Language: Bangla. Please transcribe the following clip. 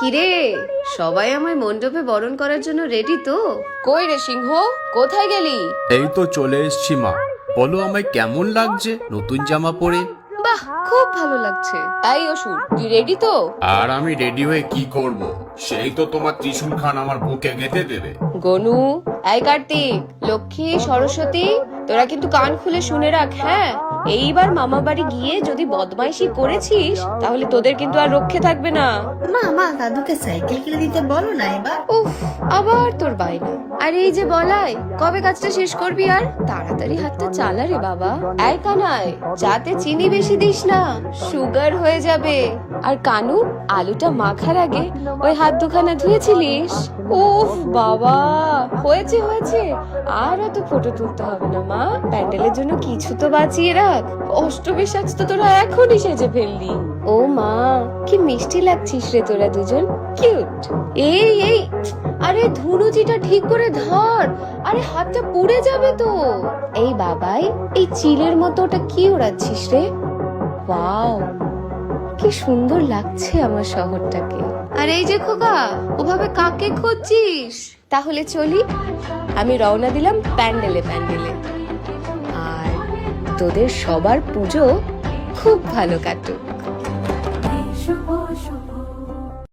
কিরে, সবাই আমায় মণ্ডপে বরণ করার জন্য রেডি তো? কই রে সিংহ, কোথায় গেলি? এই তো চলে এসছি মা। বলো আমায় কেমন লাগছে নতুন জামা পরে? বাহ, খুব ভালো লাগছে। এই অসুর, তুই রেডি তো? আর আমি রেডি হয়ে কি করব? সেই তো তোমার ত্রিশূল খান আমার বুকে গেঁথে দেবে। গনু, এই কার্তিক, লক্ষ্মী, সরস্বতী, তোরা কিন্তু কান খুলে শুনে রাখ। হ্যাঁ, এইবার মামা বাড়ি গিয়ে যদি বদমাইশি করেছিস তাহলে তোদের কিন্তু আর রক্ষে থাকবে না। মা দাদুকে সাইকেল কিনে দিতে বলো না এবার। উফ, আবার তোর বাইনা। আর এই যে বলাই, কবে কাজটা শেষ করবি? আর তাড়াতাড়ি হাতটা চালা রে বাবা। এই কানাই, যাতে চিনি বেশি দিস না, সুগার হয়ে যাবে। আর কানু, আলুটা মাখার আগে ওই হাত দুখানা ধুয়েছিলিস? উফ বাবা, হয়েছে হয়েছে, আর অত ফটো তুলতে হবে না মা। প্যান্ডেলের জন্য কিছু তো বাঁচিয়ে রাখ। অষ্টমী সাজ তো তোরা এখনই সেজে ফেললি। ও মা, কি মিষ্টি লাগছিস রে তোরা দুজন, কিউট। এই, আরে ধুনুচিটা ঠিক করে ধর, আরে হাতটা পুড়ে যাবে তো। এই বাবাই, এই চিলের মতো ওটা কি ওড়াচ্ছিস রে? ওয়াও, কি সুন্দর লাগছে আমার শহরটাকে। আর এই যে খোকা, ওভাবে কাকে খুঁজছিস? তাহলে চলি, আমি রওনা দিলাম প্যান্ডেলে। আর তোদের সবার পুজো খুব ভালো কাটুক।